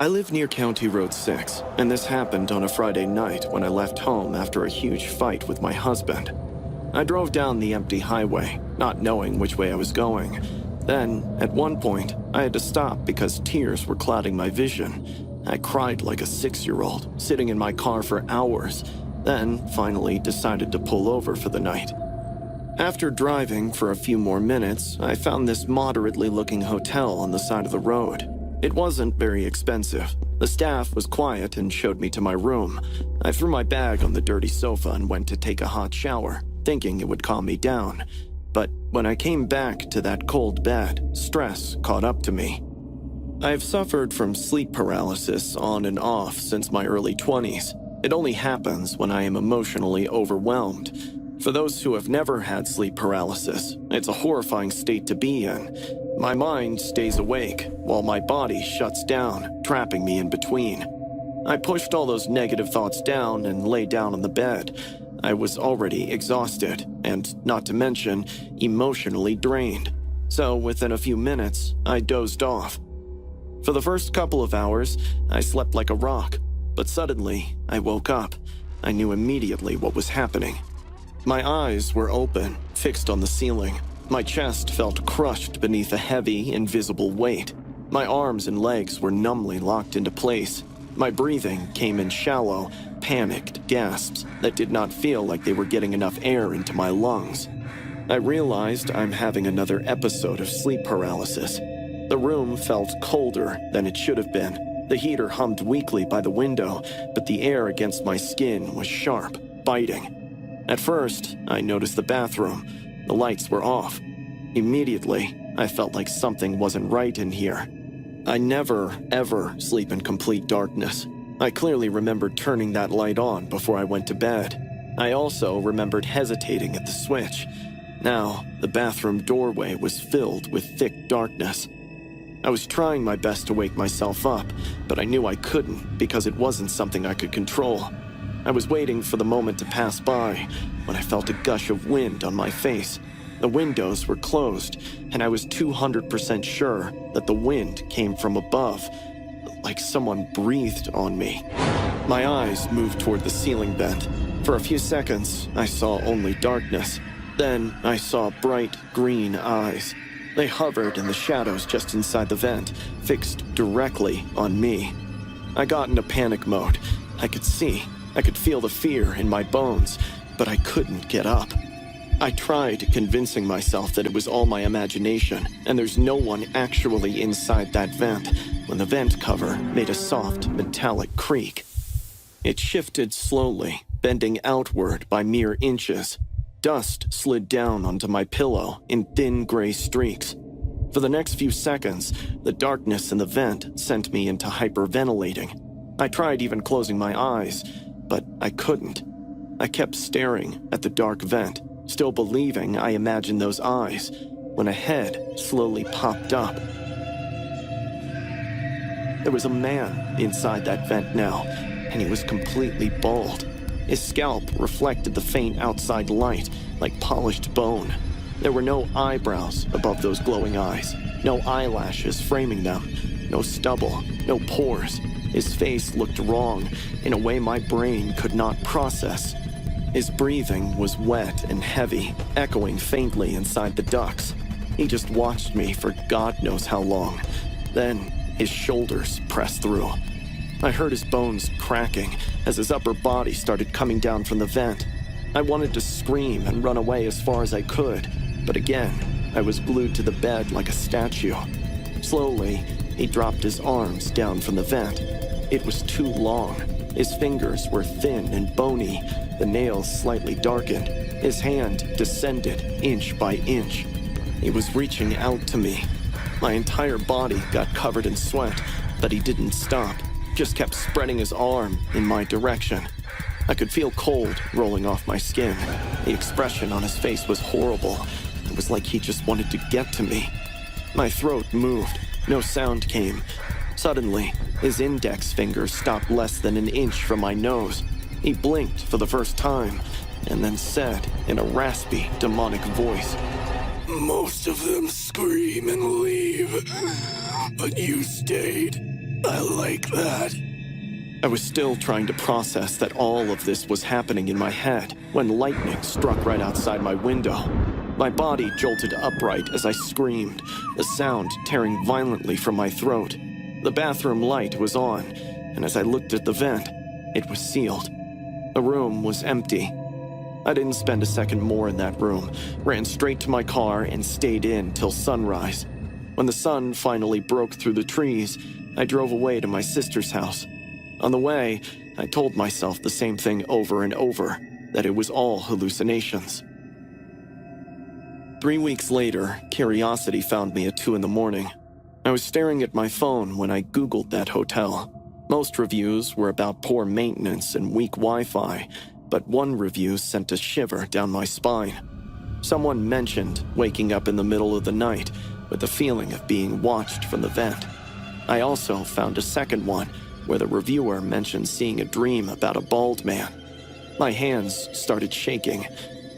I live near County Road 6, and this happened on a Friday night when I left home after a huge fight with my husband. I drove down the empty highway, not knowing which way I was going. Then, at one point, I had to stop because tears were clouding my vision. I cried like a 6-year-old, sitting in my car for hours, then finally decided to pull over for the night. After driving for a few more minutes, I found this moderately looking hotel on the side of the road. It wasn't very expensive. The staff was quiet and showed me to my room. I threw my bag on the dirty sofa and went to take a hot shower, thinking it would calm me down. But when I came back to that cold bed, stress caught up to me. I have suffered from sleep paralysis on and off since my early 20s. It only happens when I am emotionally overwhelmed. For those who have never had sleep paralysis, it's a horrifying state to be in. My mind stays awake, while my body shuts down, trapping me in between. I pushed all those negative thoughts down and lay down on the bed. I was already exhausted, and not to mention, emotionally drained. So within a few minutes, I dozed off. For the first couple of hours, I slept like a rock, but suddenly, I woke up. I knew immediately what was happening. My eyes were open, fixed on the ceiling. My chest felt crushed beneath a heavy, invisible weight. My arms and legs were numbly locked into place. My breathing came in shallow, panicked gasps that did not feel like they were getting enough air into my lungs. I realized I'm having another episode of sleep paralysis. The room felt colder than it should have been. The heater hummed weakly by the window, but the air against my skin was sharp, biting. At first, I noticed the bathroom. The lights were off. Immediately, I felt like something wasn't right in here. I never, ever sleep in complete darkness. I clearly remembered turning that light on before I went to bed. I also remembered hesitating at the switch. Now, the bathroom doorway was filled with thick darkness. I was trying my best to wake myself up, but I knew I couldn't because it wasn't something I could control. I was waiting for the moment to pass by when I felt a gush of wind on my face. The windows were closed, and I was 200% sure that the wind came from above, like someone breathed on me. My eyes moved toward the ceiling vent. For a few seconds, I saw only darkness. Then I saw bright green eyes. They hovered in the shadows just inside the vent, fixed directly on me. I got into panic mode. I could feel the fear in my bones, but I couldn't get up. I tried convincing myself that it was all my imagination, and there's no one actually inside that vent, when the vent cover made a soft, metallic creak. It shifted slowly, bending outward by mere inches. Dust slid down onto my pillow in thin gray streaks. For the next few seconds, the darkness in the vent sent me into hyperventilating. I tried even closing my eyes, but I couldn't. I kept staring at the dark vent, still believing I imagined those eyes, when a head slowly popped up. There was a man inside that vent now, and he was completely bald. His scalp reflected the faint outside light like polished bone. There were no eyebrows above those glowing eyes, no eyelashes framing them, no stubble, no pores. His face looked wrong in a way my brain could not process. His breathing was wet and heavy, echoing faintly inside the ducts. He just watched me for God knows how long. Then his shoulders pressed through. I heard his bones cracking as his upper body started coming down from the vent. I wanted to scream and run away as far as I could, but again, I was glued to the bed like a statue. Slowly, he dropped his arms down from the vent. It was too long. His fingers were thin and bony, the nails slightly darkened. His hand descended inch by inch. He was reaching out to me. My entire body got covered in sweat, but he didn't stop, just kept spreading his arm in my direction. I could feel cold rolling off my skin. The expression on his face was horrible. It was like he just wanted to get to me. My throat moved. No sound came. Suddenly, his index finger stopped less than an inch from my nose. He blinked for the first time, and then said in a raspy, demonic voice, "Most of them scream and leave, but you stayed. I like that. I was still trying to process that all of this was happening in my head when lightning struck right outside my window. My body jolted upright as I screamed, the sound tearing violently from my throat. The bathroom light was on, and as I looked at the vent, it was sealed. The room was empty. I didn't spend a second more in that room, ran straight to my car and stayed in till sunrise. When the sun finally broke through the trees, I drove away to my sister's house. On the way, I told myself the same thing over and over, that it was all hallucinations. 3 weeks later, curiosity found me at 2 in the morning. I was staring at my phone when I Googled that hotel. Most reviews were about poor maintenance and weak Wi-Fi, but one review sent a shiver down my spine. Someone mentioned waking up in the middle of the night with the feeling of being watched from the vent. I also found a second one where the reviewer mentioned seeing a dream about a bald man. My hands started shaking.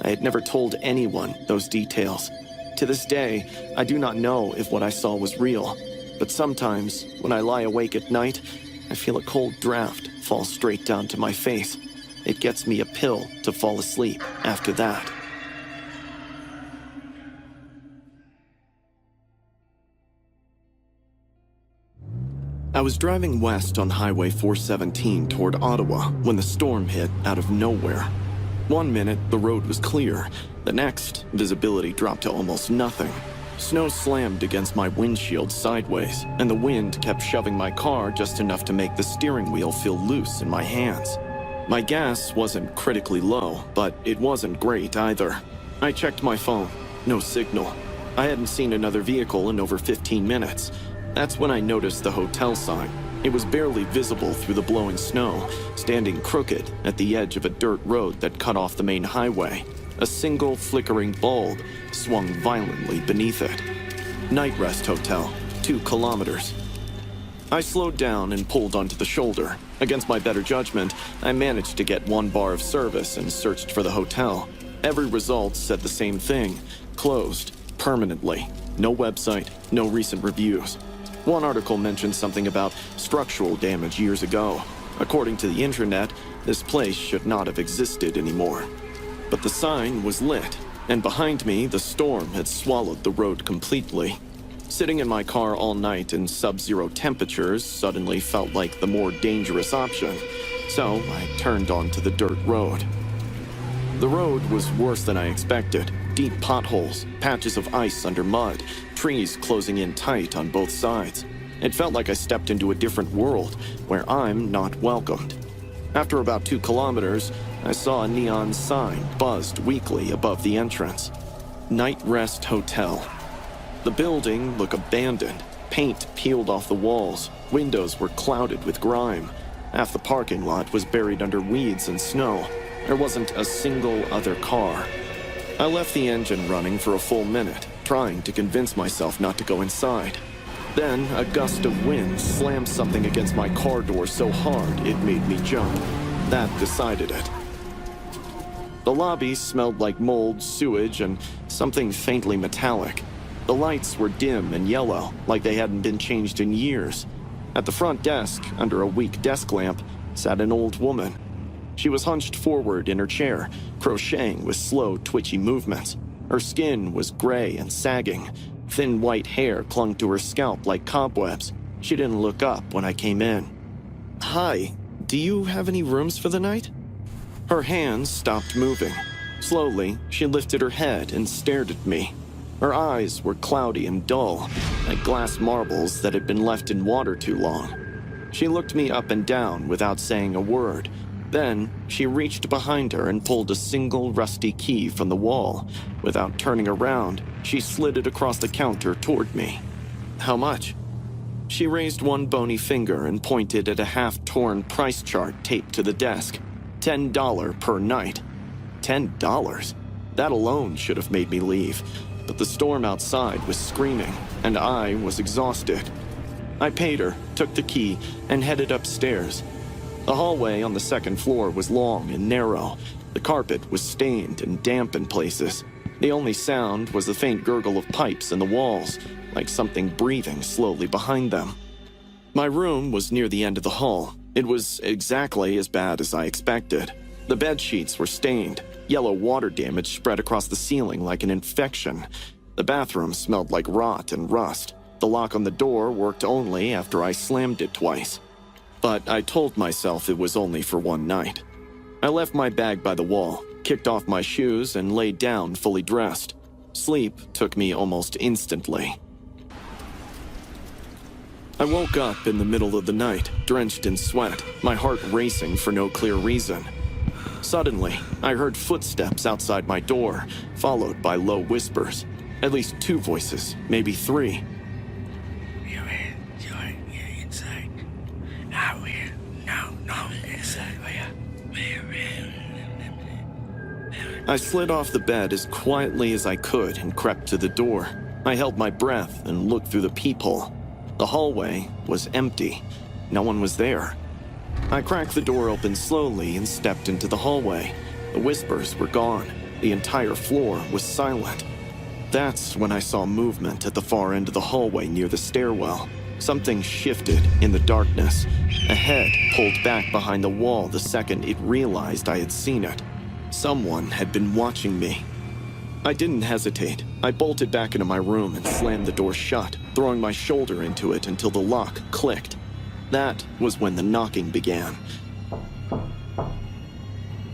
I had never told anyone those details. To this day, I do not know if what I saw was real, but sometimes, when I lie awake at night, I feel a cold draft fall straight down to my face. It gets me a pill to fall asleep after that. I was driving west on Highway 417 toward Ottawa when the storm hit out of nowhere. 1 minute, the road was clear. The next, visibility dropped to almost nothing. Snow slammed against my windshield sideways, and the wind kept shoving my car just enough to make the steering wheel feel loose in my hands. My gas wasn't critically low, but it wasn't great either. I checked my phone. No signal. I hadn't seen another vehicle in over 15 minutes. That's when I noticed the hotel sign. It was barely visible through the blowing snow, standing crooked at the edge of a dirt road that cut off the main highway. A single flickering bulb swung violently beneath it. Night Rest Hotel, 2 kilometers. I slowed down and pulled onto the shoulder. Against my better judgment, I managed to get 1 bar of service and searched for the hotel. Every result said the same thing: closed, permanently. No website, no recent reviews. One article mentioned something about structural damage years ago. According to the internet, this place should not have existed anymore. But the sign was lit, and behind me, the storm had swallowed the road completely. Sitting in my car all night in sub-zero temperatures suddenly felt like the more dangerous option, so I turned onto the dirt road. The road was worse than I expected. Deep potholes, patches of ice under mud, trees closing in tight on both sides. It felt like I stepped into a different world where I'm not welcomed. After about 2 kilometers, I saw a neon sign buzzed weakly above the entrance. Night Rest Hotel. The building looked abandoned. Paint peeled off the walls. Windows were clouded with grime. Half the parking lot was buried under weeds and snow. There wasn't a single other car. I left the engine running for a full minute, trying to convince myself not to go inside. Then, a gust of wind slammed something against my car door so hard it made me jump. That decided it. The lobby smelled like mold, sewage, and something faintly metallic. The lights were dim and yellow, like they hadn't been changed in years. At the front desk, under a weak desk lamp, sat an old woman. She was hunched forward in her chair, crocheting with slow, twitchy movements. Her skin was gray and sagging. Thin white hair clung to her scalp like cobwebs. She didn't look up when I came in. "Hi, do you have any rooms for the night?" Her hands stopped moving. Slowly, she lifted her head and stared at me. Her eyes were cloudy and dull, like glass marbles that had been left in water too long. She looked me up and down without saying a word. Then, she reached behind her and pulled a single rusty key from the wall. Without turning around, she slid it across the counter toward me. "How much?" She raised one bony finger and pointed at a half-torn price chart taped to the desk. $10 per night. $10? That alone should have made me leave. But the storm outside was screaming, and I was exhausted. I paid her, took the key, and headed upstairs. The hallway on the second floor was long and narrow. The carpet was stained and damp in places. The only sound was the faint gurgle of pipes in the walls, like something breathing slowly behind them. My room was near the end of the hall. It was exactly as bad as I expected. The bed sheets were stained. Yellow water damage spread across the ceiling like an infection. The bathroom smelled like rot and rust. The lock on the door worked only after I slammed it twice. But I told myself it was only for one night. I left my bag by the wall, kicked off my shoes, and laid down fully dressed. Sleep took me almost instantly. I woke up in the middle of the night, drenched in sweat, my heart racing for no clear reason. Suddenly, I heard footsteps outside my door, followed by low whispers. At least two voices, maybe three. You're inside. Out here. No, inside. I slid off the bed as quietly as I could and crept to the door. I held my breath and looked through the peephole. The hallway was empty. No one was there. I cracked the door open slowly and stepped into the hallway. The whispers were gone. The entire floor was silent. That's when I saw movement at the far end of the hallway near the stairwell. Something shifted in the darkness. A head pulled back behind the wall the second it realized I had seen it. Someone had been watching me. I didn't hesitate. I bolted back into my room and slammed the door shut, throwing my shoulder into it until the lock clicked. That was when the knocking began.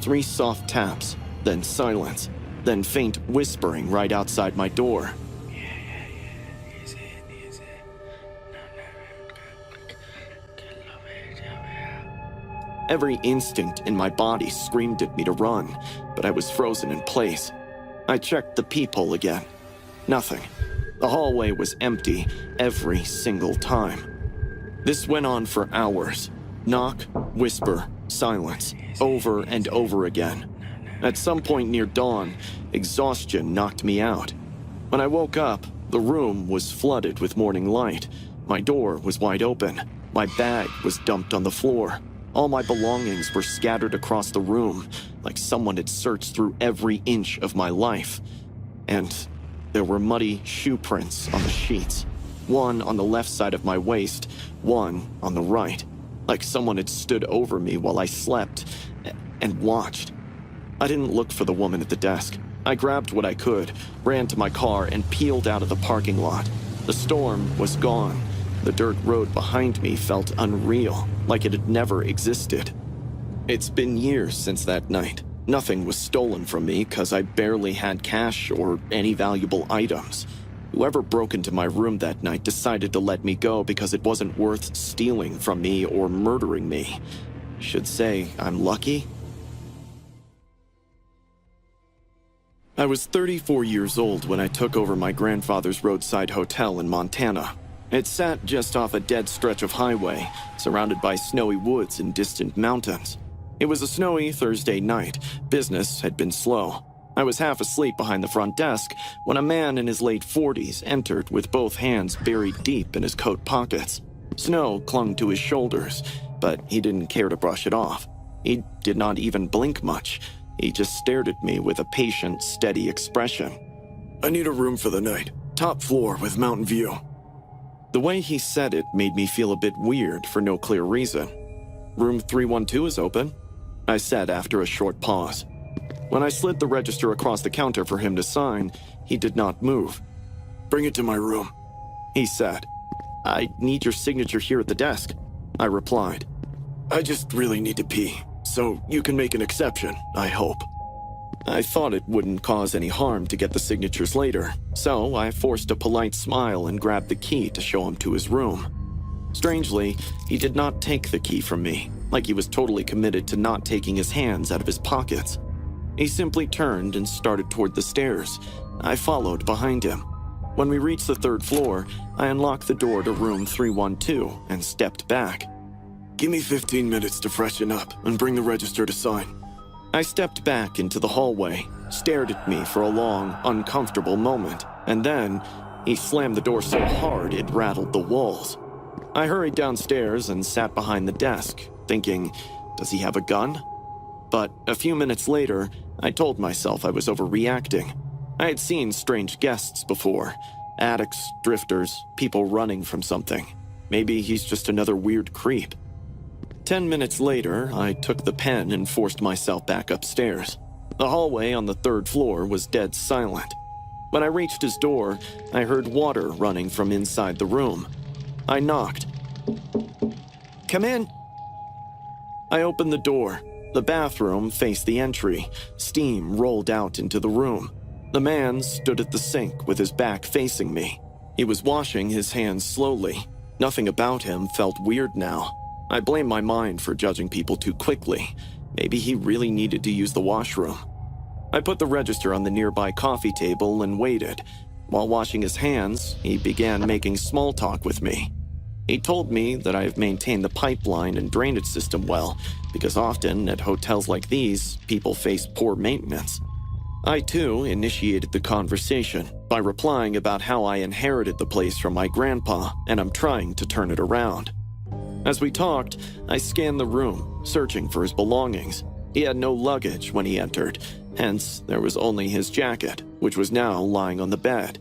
3 soft taps, then silence, then faint whispering right outside my door. Is it? No. Every instinct in my body screamed at me to run, but I was frozen in place. I checked the peephole again. Nothing. The hallway was empty every single time. This went on for hours. Knock, whisper, silence, over and over again. At some point near dawn, exhaustion knocked me out. When I woke up, the room was flooded with morning light. My door was wide open. My bag was dumped on the floor. All my belongings were scattered across the room, like someone had searched through every inch of my life. And there were muddy shoe prints on the sheets. One on the left side of my waist, one on the right. Like someone had stood over me while I slept and watched. I didn't look for the woman at the desk. I grabbed what I could, ran to my car, and peeled out of the parking lot. The storm was gone. The dirt road behind me felt unreal, like it had never existed. It's been years since that night. Nothing was stolen from me because I barely had cash or any valuable items. Whoever broke into my room that night decided to let me go because it wasn't worth stealing from me or murdering me. Should say I'm lucky. I was 34 years old when I took over my grandfather's roadside hotel in Montana. It sat just off a dead stretch of highway, surrounded by snowy woods and distant mountains. It was a snowy Thursday night. Business had been slow. I was half asleep behind the front desk when a man in his late 40s entered with both hands buried deep in his coat pockets. Snow clung to his shoulders, but he didn't care to brush it off. He did not even blink much. He just stared at me with a patient, steady expression. "I need a room for the night. Top floor with mountain view." The way he said it made me feel a bit weird for no clear reason. "Room 312 is open," I said after a short pause. When I slid the register across the counter for him to sign, he did not move. "Bring it to my room," he said. "I need your signature here at the desk," I replied. "I just really need to pee, so you can make an exception, I hope." I thought it wouldn't cause any harm to get the signatures later, so I forced a polite smile and grabbed the key to show him to his room. Strangely, he did not take the key from me, like he was totally committed to not taking his hands out of his pockets. He simply turned and started toward the stairs. I followed behind him. When we reached the 3rd floor, I unlocked the door to room 312 and stepped back. "Give me 15 minutes to freshen up and bring the register to sign." I stepped back into the hallway, stared at me for a long, uncomfortable moment, and then he slammed the door so hard it rattled the walls. I hurried downstairs and sat behind the desk, thinking, does he have a gun? But a few minutes later, I told myself I was overreacting. I had seen strange guests before. Addicts, drifters, people running from something. maybe he's just another weird creep. 10 minutes later, I took the pen and forced myself back upstairs. The hallway on the third floor was dead silent. When I reached his door, I heard water running from inside the room. I knocked. "Come in." I opened the door. The bathroom faced the entry. Steam rolled out into the room. The man stood at the sink with his back facing me. He was washing his hands slowly. Nothing about him felt weird now. I blamed my mind for judging people too quickly. Maybe he really needed to use the washroom. I put the register on the nearby coffee table and waited. While washing his hands, he began making small talk with me. He told me that I have maintained the pipeline and drainage system well, because often at hotels like these, people face poor maintenance. I too initiated the conversation by replying about how I inherited the place from my grandpa and I'm trying to turn it around. As we talked, I scanned the room, searching for his belongings. He had no luggage when he entered, hence there was only his jacket, which was now lying on the bed.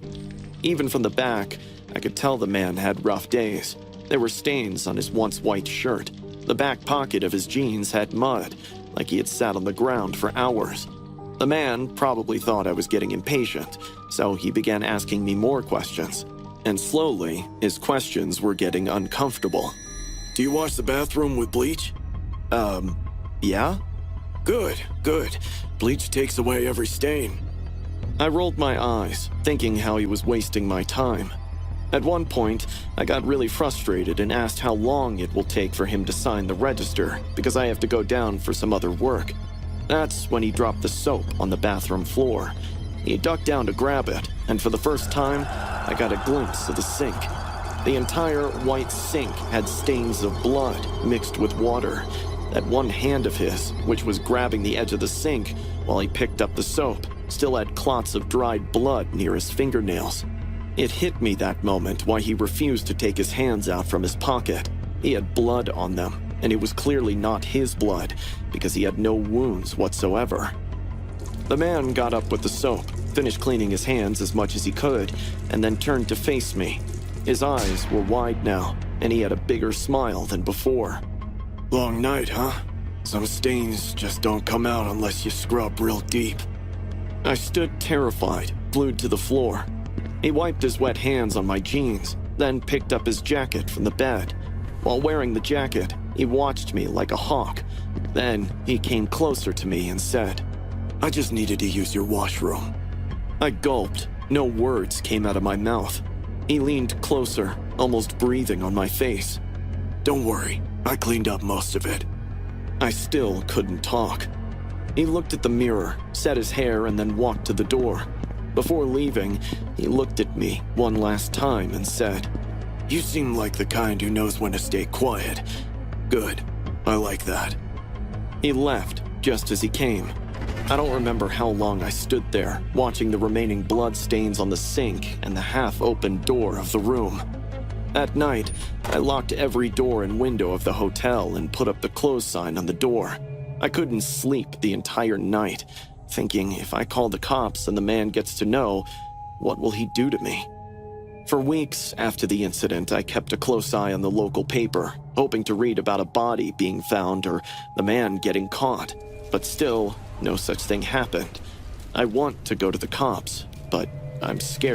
Even from the back, I could tell the man had rough days. There were stains on his once white shirt. The back pocket of his jeans had mud, like he had sat on the ground for hours. The man probably thought I was getting impatient, so he began asking me more questions. And slowly, his questions were getting uncomfortable. "Do you wash the bathroom with bleach?" Yeah? Good, good. Bleach takes away every stain." I rolled my eyes, thinking how he was wasting my time. At one point, I got really frustrated and asked how long it will take for him to sign the register, because I have to go down for some other work. That's when he dropped the soap on the bathroom floor. He ducked down to grab it, and for the first time, I got a glimpse of the sink. The entire white sink had stains of blood mixed with water. That one hand of his, which was grabbing the edge of the sink while he picked up the soap, still had clots of dried blood near his fingernails. It hit me that moment why he refused to take his hands out from his pocket. He had blood on them, and it was clearly not his blood, because he had no wounds whatsoever. The man got up with the soap, finished cleaning his hands as much as he could, and then turned to face me. His eyes were wide now, and he had a bigger smile than before. "Long night, huh? Some stains just don't come out unless you scrub real deep." I stood terrified, glued to the floor. He wiped his wet hands on my jeans, then picked up his jacket from the bed. While wearing the jacket, he watched me like a hawk. Then he came closer to me and said, "I just needed to use your washroom." I gulped. No words came out of my mouth. He leaned closer, almost breathing on my face. "Don't worry, I cleaned up most of it." I still couldn't talk. He looked at the mirror, set his hair, and then walked to the door. Before leaving, he looked at me one last time and said, "You seem like the kind who knows when to stay quiet. Good, I like that." He left just as he came. I don't remember how long I stood there, watching the remaining blood stains on the sink and the half-open door of the room. At night, I locked every door and window of the hotel and put up the close sign on the door. I couldn't sleep the entire night, thinking if I call the cops and the man gets to know, what will he do to me? For weeks after the incident, I kept a close eye on the local paper, hoping to read about a body being found or the man getting caught. But still, no such thing happened. I want to go to the cops, but I'm scared.